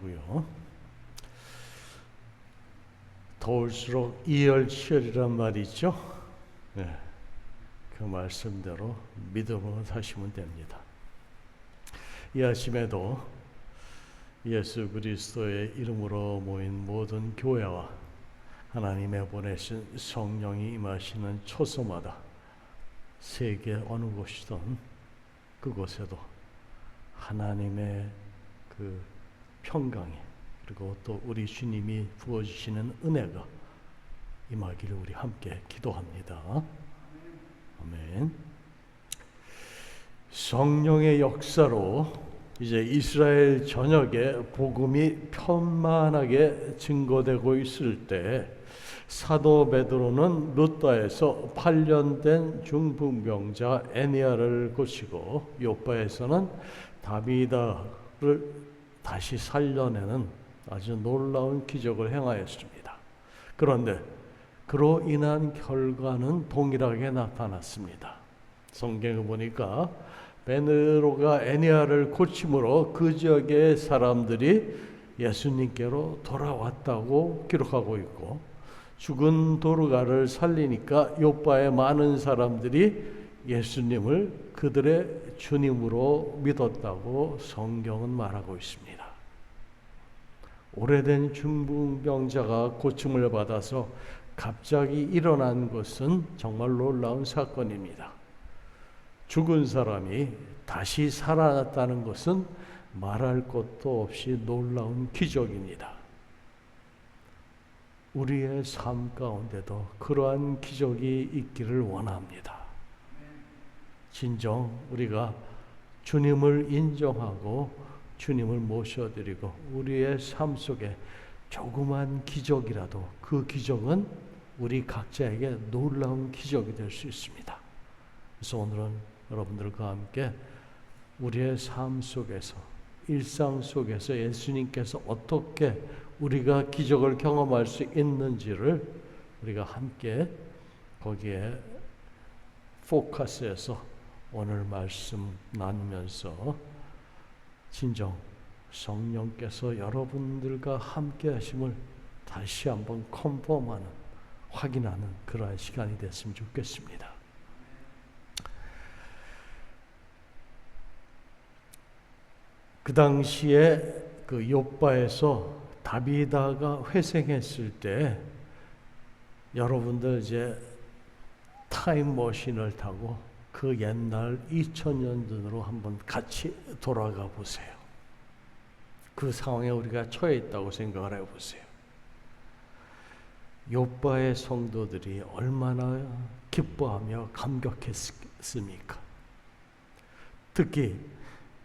바라고요. 더울수록 이열치열이란 말이죠. 네, 그 말씀대로 믿음으로 사시면 됩니다. 이 아침에도 예수 그리스도의 이름으로 모인 모든 교회와 하나님의 보내신 성령이 임하시는 초소마다 세계 어느 곳이든 그곳에도 하나님의 그 평강이, 그리고 또 우리 주님이 부어주시는 은혜가 임하기를 우리 함께 기도합니다. 아멘. 성령의 역사로 이제 이스라엘 전역에 복음이 편만하게 증거되고 있을 때 사도 베드로는 룻다에서 8년 된 중풍병자 에니야를 고치고 요빠에서는 다비다를 다시 살려내는 아주 놀라운 기적을 행하였습니다. 그런데 그로 인한 결과는 동일하게 나타났습니다. 성경에 보니까 베드로가 에니야를 고침으로 그 지역의 사람들이 예수님께로 돌아왔다고 기록하고 있고, 죽은 도르가를 살리니까 요빠의 많은 사람들이 예수님을 그들의 주님으로 믿었다고 성경은 말하고 있습니다. 오래된 중풍병자가 고침을 받아서 갑자기 일어난 것은 정말 놀라운 사건입니다. 죽은 사람이 다시 살아났다는 것은 말할 것도 없이 놀라운 기적입니다. 우리의 삶 가운데도 그러한 기적이 있기를 원합니다. 진정 우리가 주님을 인정하고 주님을 모셔드리고 우리의 삶 속에 조그만 기적이라도 그 기적은 우리 각자에게 놀라운 기적이 될 수 있습니다. 그래서 오늘은 여러분들과 함께 우리의 삶 속에서, 일상 속에서 예수님께서 어떻게 우리가 기적을 경험할 수 있는지를 우리가 함께 거기에 포커스해서 오늘 말씀 나누면서 진정 성령께서 여러분들과 함께 하심을 다시 한번 컨펌하는, 확인하는 그러한 시간이 됐으면 좋겠습니다. 그 당시에 그 요빠에서 다비다가 회생했을 때 여러분들 이제 타임머신을 타고 그 옛날 2000년 전으로 한번 같이 돌아가 보세요. 그 상황에 우리가 처해 있다고 생각을 해보세요. 요빠의 성도들이 얼마나 기뻐하며 감격했습니까? 특히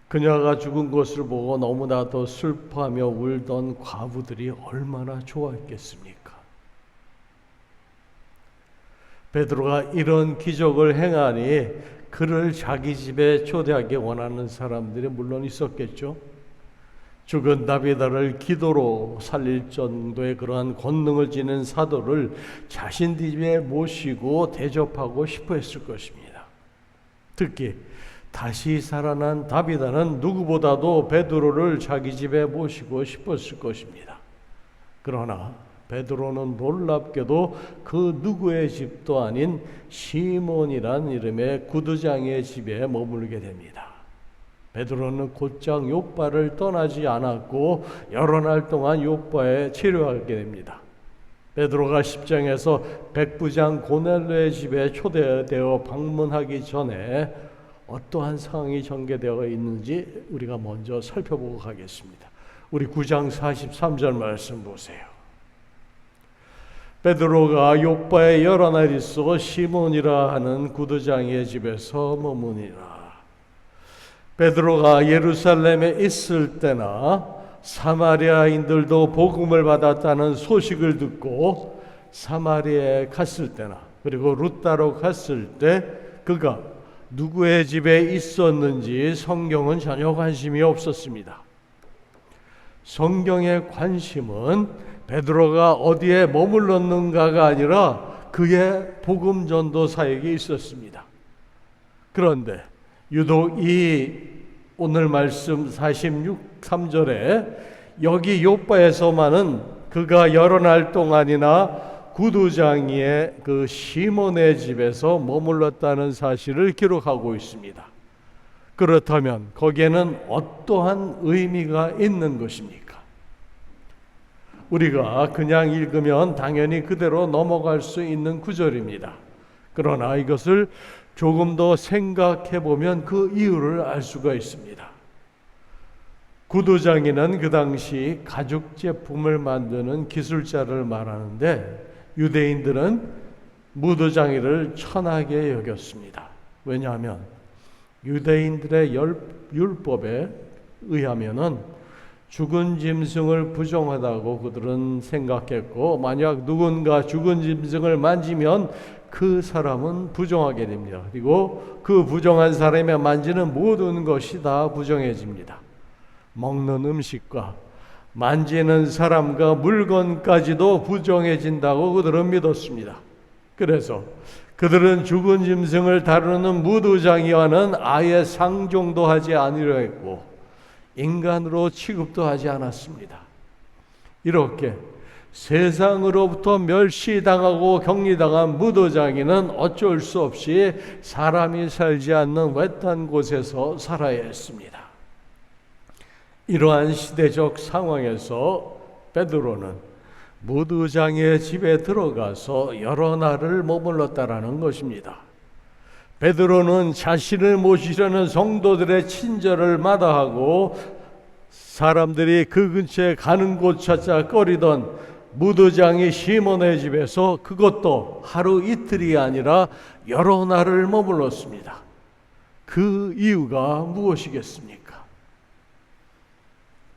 그녀가 죽은 것을 보고 너무나도 슬퍼하며 울던 과부들이 얼마나 좋아했겠습니까? 베드로가 이런 기적을 행하니 그를 자기 집에 초대하기 원하는 사람들이 물론 있었겠죠. 죽은 다비다를 기도로 살릴 정도의 그러한 권능을 지닌 사도를 자신 집에 모시고 대접하고 싶어 했을 것입니다. 특히 다시 살아난 다비다는 누구보다도 베드로를 자기 집에 모시고 싶었을 것입니다. 그러나 베드로는 놀랍게도 그 누구의 집도 아닌 시몬이란 이름의 구두장의 집에 머물게 됩니다. 베드로는 곧장 요빠를 떠나지 않았고 여러 날 동안 요빠에 체류하게 됩니다. 베드로가 10장에서 백부장 고넬료의 집에 초대되어 방문하기 전에 어떠한 상황이 전개되어 있는지 우리가 먼저 살펴보고 가겠습니다. 우리 9장 43절 말씀 보세요. 베드로가 요빠에 여러 날 있어 시몬이라 하는 구두장의 집에서 머무니라. 베드로가 예루살렘에 있을 때나 사마리아인들도 복음을 받았다는 소식을 듣고 사마리아에 갔을 때나, 그리고 룻다로 갔을 때 그가 누구의 집에 있었는지 성경은 전혀 관심이 없었습니다. 성경의 관심은 베드로가 어디에 머물렀는가가 아니라 그의 복음 전도 사역에 있었습니다. 그런데 유독 이 오늘 말씀 46, 3절에 여기 요바에서만은 그가 여러 날 동안이나 구두장이의 그 시몬의 집에서 머물렀다는 사실을 기록하고 있습니다. 그렇다면 거기에는 어떠한 의미가 있는 것입니까? 우리가 그냥 읽으면 당연히 그대로 넘어갈 수 있는 구절입니다. 그러나 이것을 조금 더 생각해 보면 그 이유를 알 수가 있습니다. 구두장이는 그 당시 가죽 제품을 만드는 기술자를 말하는데 유대인들은 무두장이를 천하게 여겼습니다. 왜냐하면 유대인들의 율법에 의하면은 죽은 짐승을 부정하다고 그들은 생각했고, 만약 누군가 죽은 짐승을 만지면 그 사람은 부정하게 됩니다. 그리고 그 부정한 사람이 만지는 모든 것이 다 부정해집니다. 먹는 음식과 만지는 사람과 물건까지도 부정해진다고 그들은 믿었습니다. 그래서 그들은 죽은 짐승을 다루는 무두장이와는 아예 상종도 하지 않으려 했고 인간으로 취급도 하지 않았습니다. 이렇게 세상으로부터 멸시당하고 격리당한 무두장이는 어쩔 수 없이 사람이 살지 않는 외딴 곳에서 살아야 했습니다. 이러한 시대적 상황에서 베드로는 무두장이의 집에 들어가서 여러 날을 머물렀다라는 것입니다. 베드로는 자신을 모시려는 성도들의 친절을 마다하고 사람들이 그 근처에 가는 곳 찾아 꺼리던 무두장이 시몬의 집에서 그것도 하루 이틀이 아니라 여러 날을 머물렀습니다. 그 이유가 무엇이겠습니까?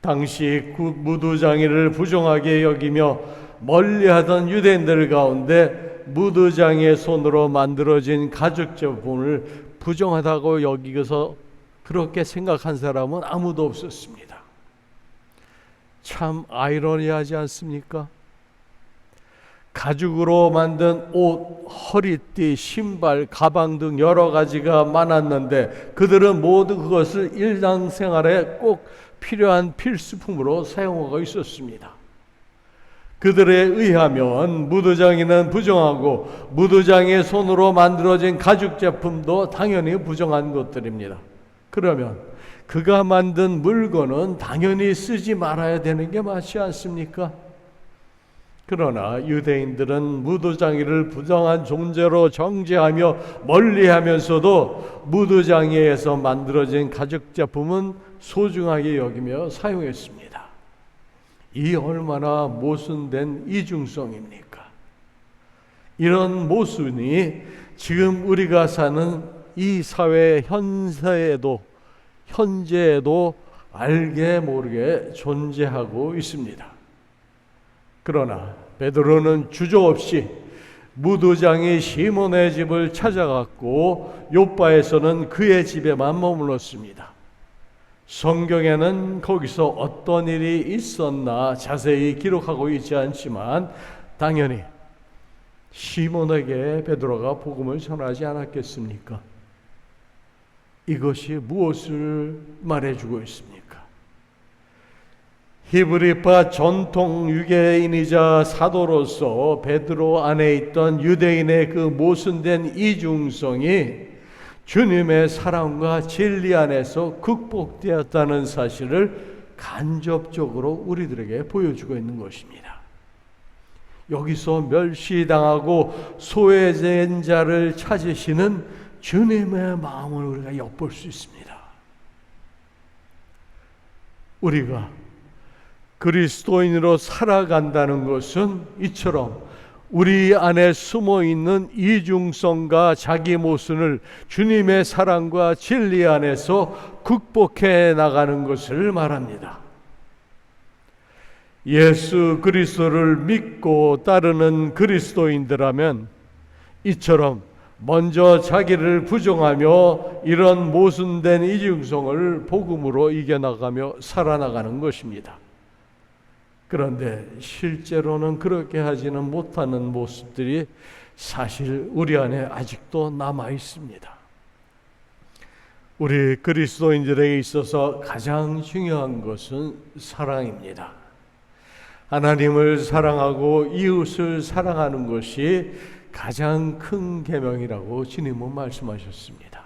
당시 무두장이를 부정하게 여기며 멀리하던 유대인들 가운데 무두장이의 손으로 만들어진 가죽 제품을 부정하다고 여기서 그렇게 생각한 사람은 아무도 없었습니다. 참 아이러니하지 않습니까? 가죽으로 만든 옷, 허리띠, 신발, 가방 등 여러 가지가 많았는데 그들은 모두 그것을 일상생활에 꼭 필요한 필수품으로 사용하고 있었습니다. 그들에 의하면 무두장이는 부정하고 무두장이의 손으로 만들어진 가죽 제품도 당연히 부정한 것들입니다. 그러면 그가 만든 물건은 당연히 쓰지 말아야 되는 게 맞지 않습니까? 그러나 유대인들은 무두장이를 부정한 존재로 정죄하며 멀리하면서도 무두장이에서 만들어진 가죽 제품은 소중하게 여기며 사용했습니다. 이 얼마나 모순된 이중성입니까? 이런 모순이 지금 우리가 사는 이 사회의 현재에도 알게 모르게 존재하고 있습니다. 그러나 베드로는 주저없이 무두장이 시몬의 집을 찾아갔고 요바에서는 그의 집에만 머물렀습니다. 성경에는 거기서 어떤 일이 있었나 자세히 기록하고 있지 않지만 당연히 시몬에게 베드로가 복음을 전하지 않았겠습니까? 이것이 무엇을 말해주고 있습니까? 히브리파 전통 유대인이자 사도로서 베드로 안에 있던 유대인의 그 모순된 이중성이 주님의 사랑과 진리 안에서 극복되었다는 사실을 간접적으로 우리들에게 보여주고 있는 것입니다. 여기서 멸시당하고 소외된 자를 찾으시는 주님의 마음을 우리가 엿볼 수 있습니다. 우리가 그리스도인으로 살아간다는 것은 이처럼 우리 안에 숨어있는 이중성과 자기 모순을 주님의 사랑과 진리 안에서 극복해 나가는 것을 말합니다. 예수 그리스도를 믿고 따르는 그리스도인들라면 이처럼 먼저 자기를 부정하며 이런 모순된 이중성을 복음으로 이겨나가며 살아나가는 것입니다. 그런데 실제로는 그렇게 하지는 못하는 모습들이 사실 우리 안에 아직도 남아 있습니다. 우리 그리스도인들에게 있어서 가장 중요한 것은 사랑입니다. 하나님을 사랑하고 이웃을 사랑하는 것이 가장 큰 계명이라고 주님은 말씀하셨습니다.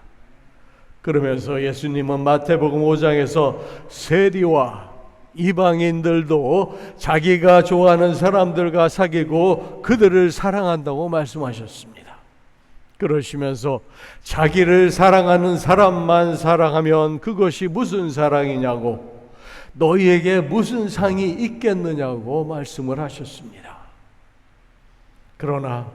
그러면서 예수님은 마태복음 5장에서 세리와 이방인들도 자기가 좋아하는 사람들과 사귀고 그들을 사랑한다고 말씀하셨습니다. 그러시면서 자기를 사랑하는 사람만 사랑하면 그것이 무슨 사랑이냐고, 너희에게 무슨 상이 있겠느냐고 말씀을 하셨습니다. 그러나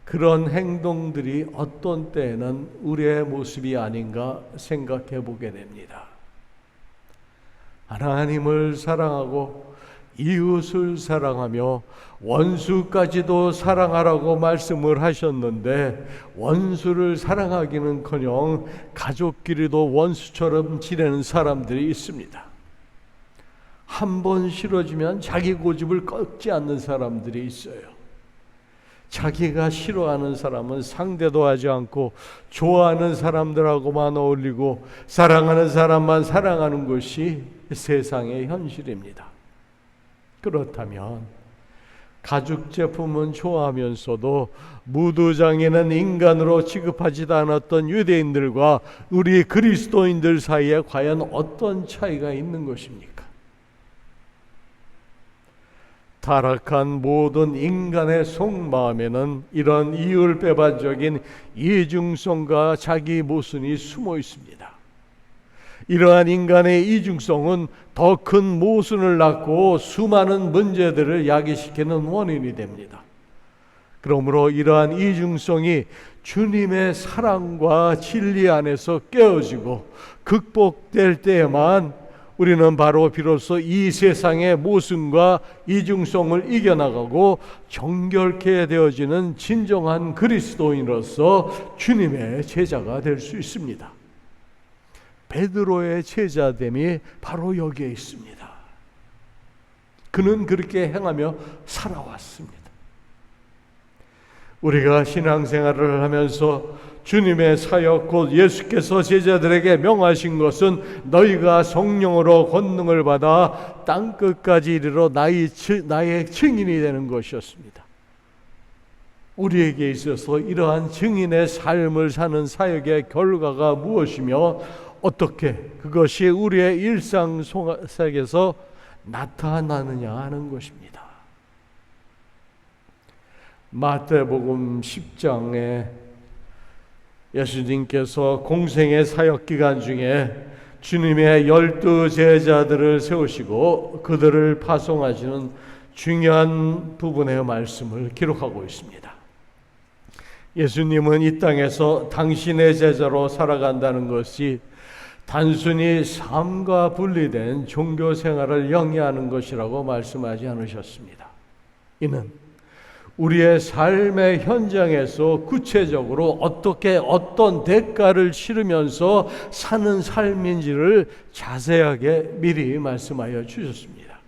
그런 행동들이 어떤 때에는 우리의 모습이 아닌가 생각해 보게 됩니다. 하나님을 사랑하고 이웃을 사랑하며 원수까지도 사랑하라고 말씀을 하셨는데, 원수를 사랑하기는커녕 가족끼리도 원수처럼 지내는 사람들이 있습니다. 한 번 싫어지면 자기 고집을 꺾지 않는 사람들이 있어요. 자기가 싫어하는 사람은 상대도 하지 않고 좋아하는 사람들하고만 어울리고 사랑하는 사람만 사랑하는 것이 세상의 현실입니다. 그렇다면 가죽 제품은 좋아하면서도 무두장에는 인간으로 취급하지도 않았던 유대인들과 우리 그리스도인들 사이에 과연 어떤 차이가 있는 것입니까? 타락한 모든 인간의 속마음에는 이런 이율배반적인 이중성과 자기 모순이 숨어 있습니다. 이러한 인간의 이중성은 더 큰 모순을 낳고 수많은 문제들을 야기시키는 원인이 됩니다. 그러므로 이러한 이중성이 주님의 사랑과 진리 안에서 깨어지고 극복될 때에만 우리는 바로 비로소 이 세상의 모순과 이중성을 이겨나가고 정결케 되어지는 진정한 그리스도인으로서 주님의 제자가 될 수 있습니다. 베드로의 제자됨이 바로 여기에 있습니다. 그는 그렇게 행하며 살아왔습니다. 우리가 신앙생활을 하면서 주님의 사역 곧 예수께서 제자들에게 명하신 것은 너희가 성령으로 권능을 받아 땅끝까지 이르러 나의 증인이 되는 것이었습니다. 우리에게 있어서 이러한 증인의 삶을 사는 사역의 결과가 무엇이며 어떻게 그것이 우리의 일상 속에서 나타나느냐 하는 것입니다. 마태복음 10장에 예수님께서 공생의 사역 기간 중에 주님의 12 제자들을 세우시고 그들을 파송하시는 중요한 부분의 말씀을 기록하고 있습니다. 예수님은 이 땅에서 당신의 제자로 살아간다는 것이 단순히 삶과 분리된 종교 생활을 영위하는 것이라고 말씀하지 않으셨습니다. 이는 우리의 삶의 현장에서 구체적으로 어떻게 어떤 대가를 치르면서 사는 삶인지를 자세하게 미리 말씀하여 주셨습니다.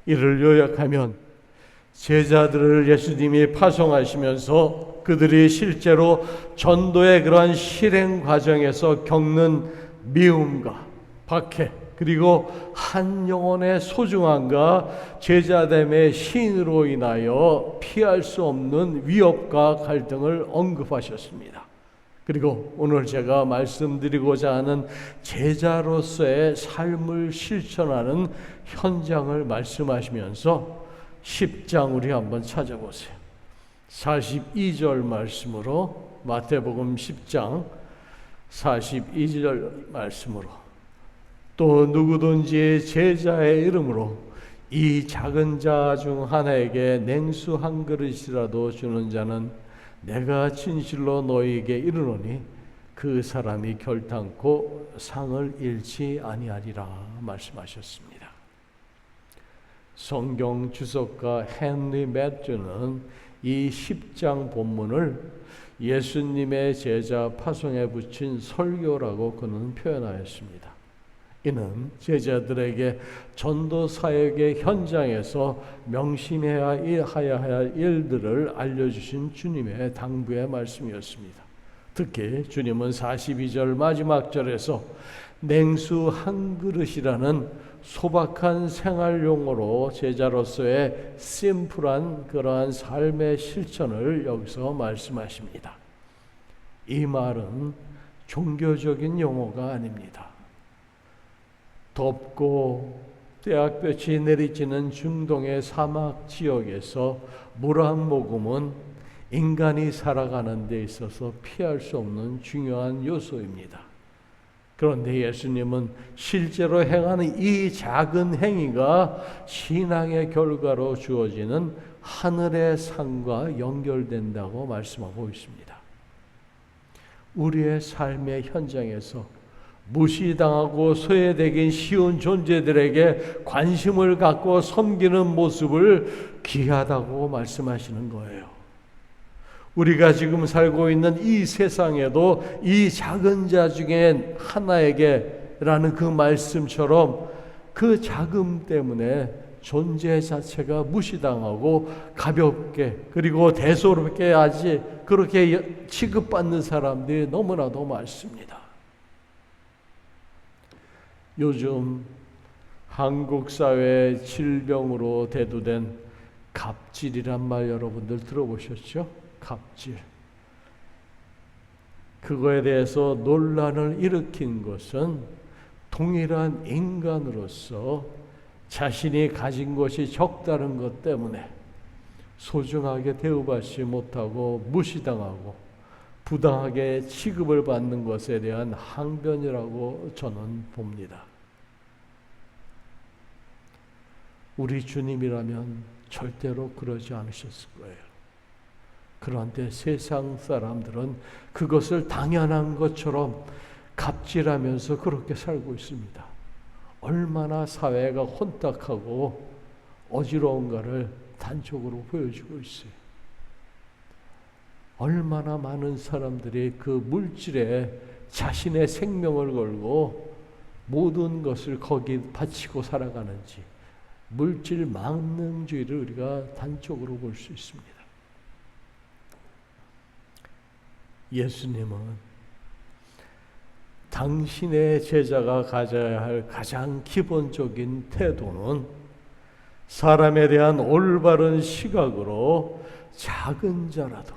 이를 요약하면 제자들을 예수님이 파송하시면서 그들이 실제로 전도의 그러한 실행 과정에서 겪는 미움과 박해, 그리고 한 영혼의 소중함과 제자됨의 신으로 인하여 피할 수 없는 위협과 갈등을 언급하셨습니다. 그리고 오늘 제가 말씀드리고자 하는 제자로서의 삶을 실천하는 현장을 말씀하시면서 10장 우리 한번 찾아보세요. 42절 말씀으로, 마태복음 10장 42절 말씀으로, 또 누구든지 제자의 이름으로 이 작은 자 중 하나에게 냉수 한 그릇이라도 주는 자는 내가 진실로 너희에게 이르노니 그 사람이 결탄코 상을 잃지 아니하리라 말씀하셨습니다. 성경 주석가 헨리 매튜는 이 10장 본문을 예수님의 제자 파송에 붙인 설교라고 그는 표현하였습니다. 이는 제자들에게 전도 사역의 현장에서 명심해야 할 일들을 알려주신 주님의 당부의 말씀이었습니다. 특히 주님은 42절 마지막 절에서 냉수 한 그릇이라는 소박한 생활 용어로 제자로서의 심플한 그러한 삶의 실천을 여기서 말씀하십니다. 이 말은 종교적인 용어가 아닙니다. 덥고 떼약볕이 내리쬐는 중동의 사막 지역에서 물 한 모금은 인간이 살아가는 데 있어서 피할 수 없는 중요한 요소입니다. 그런데 예수님은 실제로 행하는 이 작은 행위가 신앙의 결과로 주어지는 하늘의 상과 연결된다고 말씀하고 있습니다. 우리의 삶의 현장에서 무시당하고 소외되긴 쉬운 존재들에게 관심을 갖고 섬기는 모습을 귀하다고 말씀하시는 거예요. 우리가 지금 살고 있는 이 세상에도 이 작은 자 중에 하나에게라는 그 말씀처럼 그 작음 때문에 존재 자체가 무시당하고 가볍게 그리고 대수롭게 하지 그렇게 취급받는 사람들이 너무나도 많습니다. 요즘 한국 사회의 질병으로 대두된 갑질이란 말 여러분들 들어보셨죠? 갑질. 그거에 대해서 논란을 일으킨 것은 동일한 인간으로서 자신이 가진 것이 적다는 것 때문에 소중하게 대우받지 못하고 무시당하고 부당하게 취급을 받는 것에 대한 항변이라고 저는 봅니다. 우리 주님이라면 절대로 그러지 않으셨을 거예요. 그런데 세상 사람들은 그것을 당연한 것처럼 갑질하면서 그렇게 살고 있습니다. 얼마나 사회가 혼탁하고 어지러운가를 단적으로 보여주고 있어요. 얼마나 많은 사람들이 그 물질에 자신의 생명을 걸고 모든 것을 거기 바치고 살아가는지 물질 망명주의를 우리가 단적으로 볼 수 있습니다. 예수님은 당신의 제자가 가져야 할 가장 기본적인 태도는 사람에 대한 올바른 시각으로 작은 자라도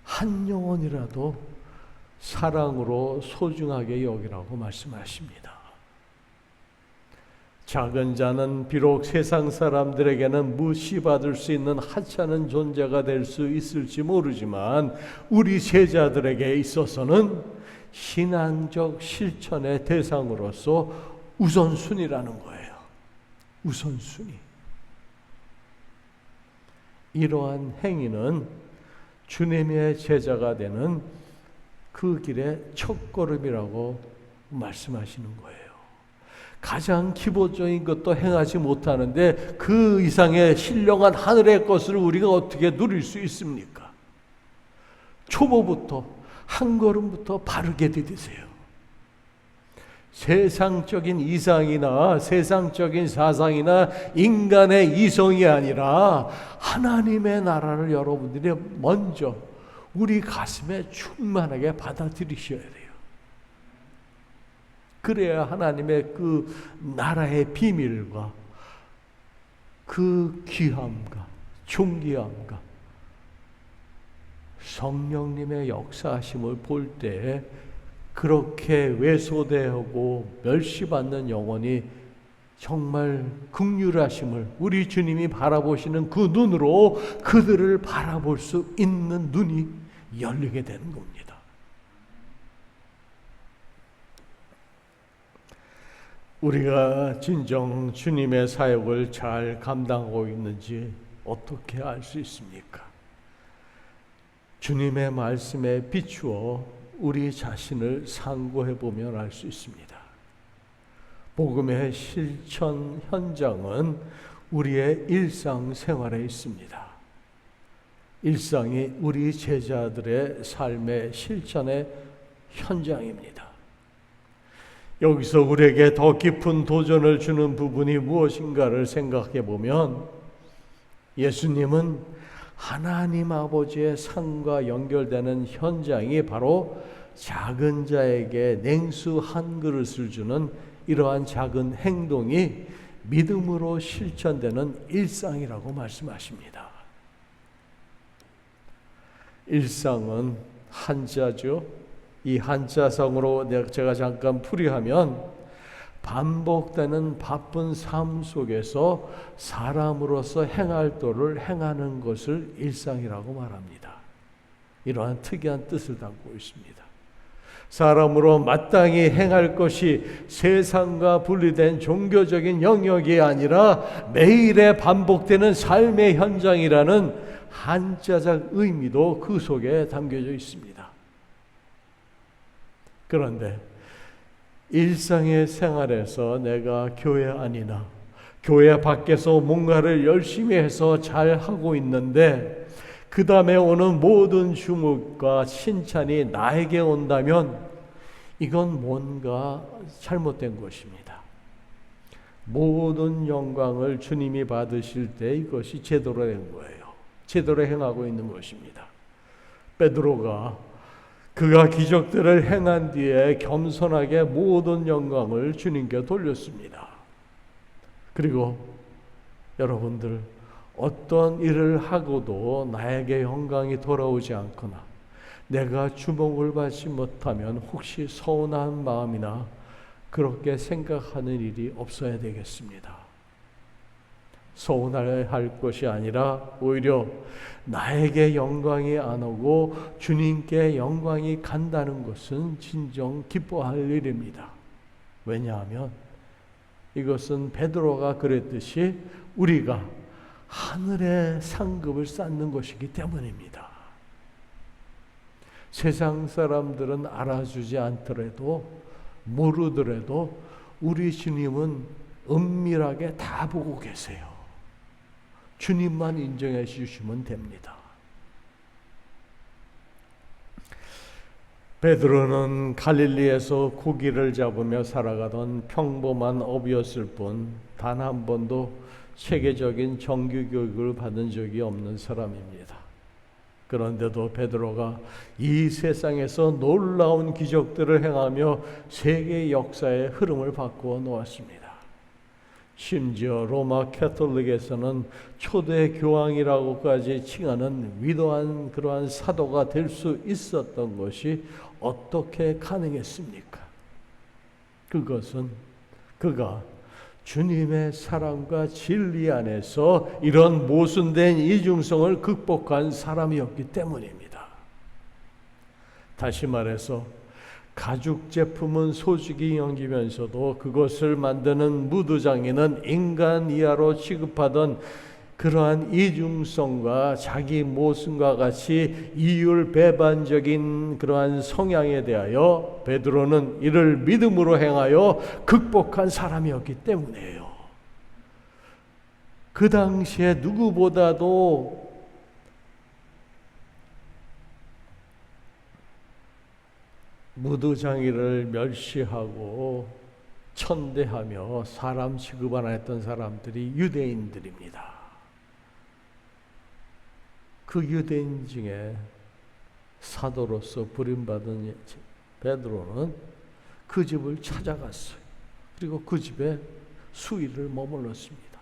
한 영혼이라도 사랑으로 소중하게 여기라고 말씀하십니다. 작은 자는 비록 세상 사람들에게는 무시받을 수 있는 하찮은 존재가 될 수 있을지 모르지만 우리 제자들에게 있어서는 신앙적 실천의 대상으로서 우선순위라는 거예요. 우선순위. 이러한 행위는 주님의 제자가 되는 그 길의 첫걸음이라고 말씀하시는 거예요. 가장 기본적인 것도 행하지 못하는데 그 이상의 신령한 하늘의 것을 우리가 어떻게 누릴 수 있습니까? 초보부터 한 걸음부터 바르게 디디세요. 세상적인 이상이나 세상적인 사상이나 인간의 이성이 아니라 하나님의 나라를 여러분들이 먼저 우리 가슴에 충만하게 받아들이셔야 돼요. 그래야 하나님의 그 나라의 비밀과 그 귀함과 존귀함과 성령님의 역사하심을 볼 때 그렇게 외소되고 멸시받는 영혼이 정말 긍휼하심을 우리 주님이 바라보시는 그 눈으로 그들을 바라볼 수 있는 눈이 열리게 되는 겁니다. 우리가 진정 주님의 사역을 잘 감당하고 있는지 어떻게 알 수 있습니까? 주님의 말씀에 비추어 우리 자신을 상고해 보면 알 수 있습니다. 복음의 실천 현장은 우리의 일상생활에 있습니다. 일상이 우리 제자들의 삶의 실천의 현장입니다. 여기서 우리에게 더 깊은 도전을 주는 부분이 무엇인가를 생각해 보면 예수님은 하나님 아버지의 상과 연결되는 현장이 바로 작은 자에게 냉수 한 그릇을 주는 이러한 작은 행동이 믿음으로 실천되는 일상이라고 말씀하십니다. 일상은 한자죠. 이 한자성으로 제가 잠깐 풀이하면 반복되는 바쁜 삶 속에서 사람으로서 행할 도를 행하는 것을 일상이라고 말합니다. 이러한 특이한 뜻을 담고 있습니다. 사람으로 마땅히 행할 것이 세상과 분리된 종교적인 영역이 아니라 매일의 반복되는 삶의 현장이라는 한자적 의미도 그 속에 담겨져 있습니다. 그런데 일상의 생활에서 내가 교회 안이나 교회 밖에서 뭔가를 열심히 해서 잘 하고 있는데 그 다음에 오는 모든 주목과 칭찬이 나에게 온다면 이건 뭔가 잘못된 것입니다. 모든 영광을 주님이 받으실 때 이것이 제대로 된 거예요. 제대로 행하고 있는 것입니다. 베드로가 그가 기적들을 행한 뒤에 겸손하게 모든 영광을 주님께 돌렸습니다. 그리고 여러분들 어떤 일을 하고도 나에게 영광이 돌아오지 않거나 내가 주목을 받지 못하면 혹시 서운한 마음이나 그렇게 생각하는 일이 없어야 되겠습니다. 서운할 것이 아니라 오히려 나에게 영광이 안 오고 주님께 영광이 간다는 것은 진정 기뻐할 일입니다. 왜냐하면 이것은 베드로가 그랬듯이 우리가 하늘의 상급을 쌓는 것이기 때문입니다. 세상 사람들은 알아주지 않더라도 모르더라도 우리 주님은 은밀하게 다 보고 계세요. 주님만 인정해 주시면 됩니다. 베드로는 갈릴리에서 고기를 잡으며 살아가던 평범한 어부였을 뿐 단 한 번도 체계적인 정규 교육을 받은 적이 없는 사람입니다. 그런데도 베드로가 이 세상에서 놀라운 기적들을 행하며 세계 역사의 흐름을 바꾸어 놓았습니다. 심지어 로마 캐톨릭에서는 초대 교황이라고까지 칭하는 위대한 그러한 사도가 될 수 있었던 것이 어떻게 가능했습니까? 그것은 그가 주님의 사랑과 진리 안에서 이런 모순된 이중성을 극복한 사람이었기 때문입니다. 다시 말해서 가죽 제품은 소식이 여기면서도 그것을 만드는 무드장인은 인간 이하로 취급하던 그러한 이중성과 자기 모순과 같이 이율 배반적인 그러한 성향에 대하여 베드로는 이를 믿음으로 행하여 극복한 사람이었기 때문이에요. 그 당시에 누구보다도 무드장이를 멸시하고 천대하며 사람 취급 안 했던 사람들이 유대인들입니다. 그 유대인 중에 사도로서 부름받은 베드로는 그 집을 찾아갔어요. 그리고 그 집에 수일을 머물렀습니다.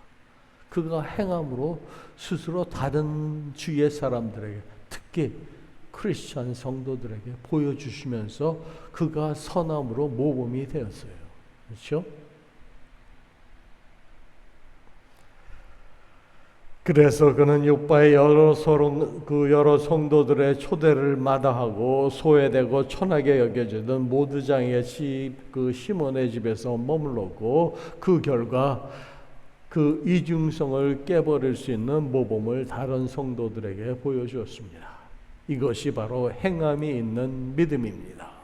그가 행함으로 스스로 다른 주위의 사람들에게 특히 크리스찬 성도들에게 보여주시면서 그가 선함으로 모범이 되었어요. 그렇죠? 그래서 그는 요빠의 여러 성도들의 초대를 마다하고 소외되고 천하게 여겨지던 모드장의 그 시몬의 집에서 머물렀고 그 결과 그 이중성을 깨버릴 수 있는 모범을 다른 성도들에게 보여주었습니다. 이것이 바로 행함이 있는 믿음입니다.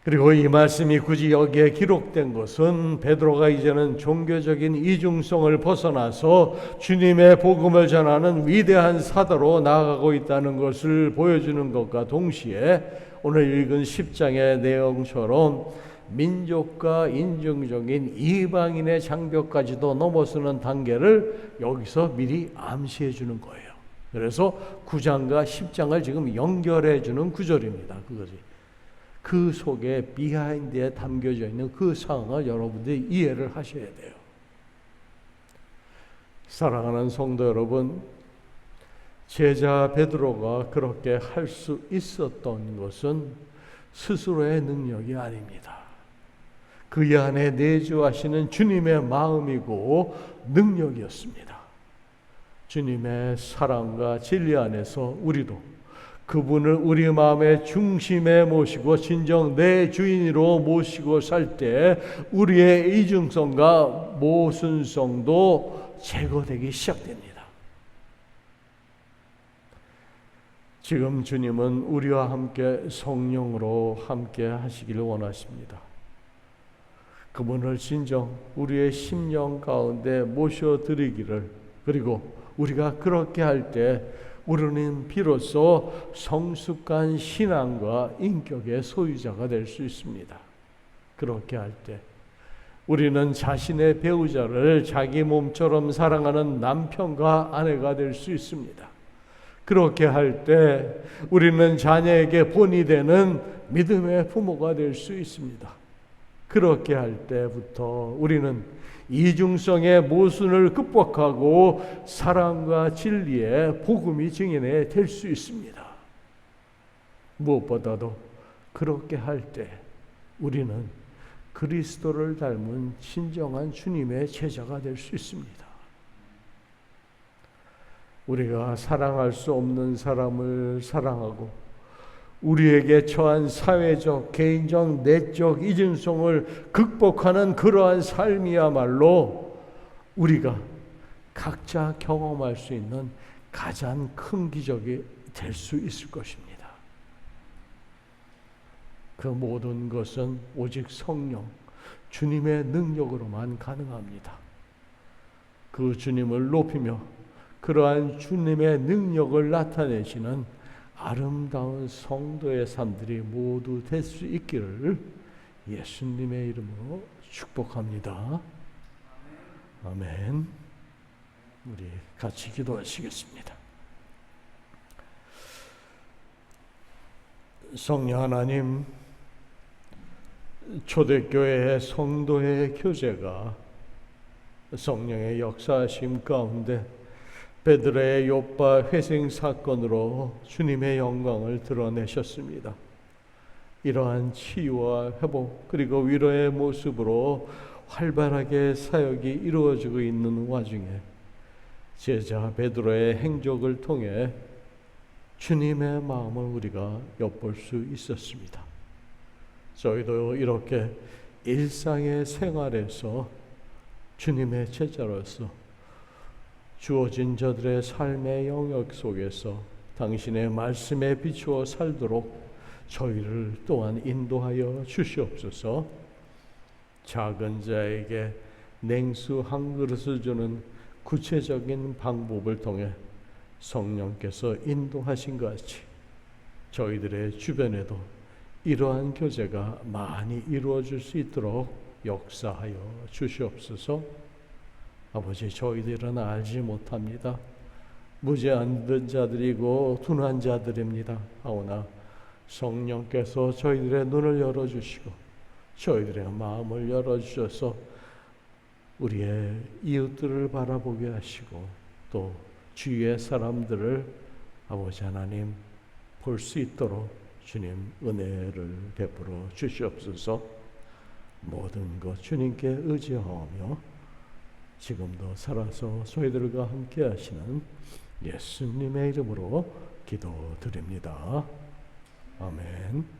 그리고 이 말씀이 굳이 여기에 기록된 것은 베드로가 이제는 종교적인 이중성을 벗어나서 주님의 복음을 전하는 위대한 사도로 나아가고 있다는 것을 보여주는 것과 동시에 오늘 읽은 10장의 내용처럼 민족과 인종적인 이방인의 장벽까지도 넘어서는 단계를 여기서 미리 암시해 주는 거예요. 그래서 9장과 10장을 지금 연결해 주는 구절입니다. 그것이. 그 속에 비하인드에 담겨져 있는 그 상황을 여러분들이 이해를 하셔야 돼요. 사랑하는 성도 여러분, 제자 베드로가 그렇게 할 수 있었던 것은 스스로의 능력이 아닙니다. 그 안에 내주하시는 주님의 마음이고 능력이었습니다. 주님의 사랑과 진리 안에서 우리도 그분을 우리 마음의 중심에 모시고 진정 내 주인으로 모시고 살 때 우리의 이중성과 모순성도 제거되기 시작됩니다. 지금 주님은 우리와 함께 성령으로 함께 하시기를 원하십니다. 그분을 진정 우리의 심령 가운데 모셔드리기를, 그리고 우리가 그렇게 할 때 우리는 비로소 성숙한 신앙과 인격의 소유자가 될 수 있습니다. 그렇게 할 때 우리는 자신의 배우자를 자기 몸처럼 사랑하는 남편과 아내가 될 수 있습니다. 그렇게 할 때 우리는 자녀에게 본이 되는 믿음의 부모가 될 수 있습니다. 그렇게 할 때부터 우리는 이중성의 모순을 극복하고 사랑과 진리의 복음이 증인해 될 수 있습니다. 무엇보다도 그렇게 할 때 우리는 그리스도를 닮은 진정한 주님의 제자가 될 수 있습니다. 우리가 사랑할 수 없는 사람을 사랑하고 우리에게 처한 사회적, 개인적, 내적 이중성을 극복하는 그러한 삶이야말로 우리가 각자 경험할 수 있는 가장 큰 기적이 될 수 있을 것입니다. 그 모든 것은 오직 성령, 주님의 능력으로만 가능합니다. 그 주님을 높이며 그러한 주님의 능력을 나타내시는 아름다운 성도의 삶들이 모두 될 수 있기를 예수님의 이름으로 축복합니다. 아멘. 우리 같이 기도하시겠습니다. 성령 하나님, 초대교회의 성도의 교제가 성령의 역사하심 가운데 베드로의 욥과 회생 사건으로 주님의 영광을 드러내셨습니다. 이러한 치유와 회복 그리고 위로의 모습으로 활발하게 사역이 이루어지고 있는 와중에 제자 베드로의 행적을 통해 주님의 마음을 우리가 엿볼 수 있었습니다. 저희도 이렇게 일상의 생활에서 주님의 제자로서 주어진 저들의 삶의 영역 속에서 당신의 말씀에 비추어 살도록 저희를 또한 인도하여 주시옵소서. 작은 자에게 냉수 한 그릇을 주는 구체적인 방법을 통해 성령께서 인도하신 것 같이 저희들의 주변에도 이러한 교제가 많이 이루어질 수 있도록 역사하여 주시옵소서. 아버지, 저희들은 알지 못합니다. 무지 않는 자들이고 둔한 자들입니다. 하오나 성령께서 저희들의 눈을 열어주시고 저희들의 마음을 열어주셔서 우리의 이웃들을 바라보게 하시고 또 주위의 사람들을 아버지 하나님 볼 수 있도록 주님 은혜를 베풀어 주시옵소서. 모든 것 주님께 의지하며 지금도 살아서 저희들과 함께 하시는 예수님의 이름으로 기도드립니다. 아멘.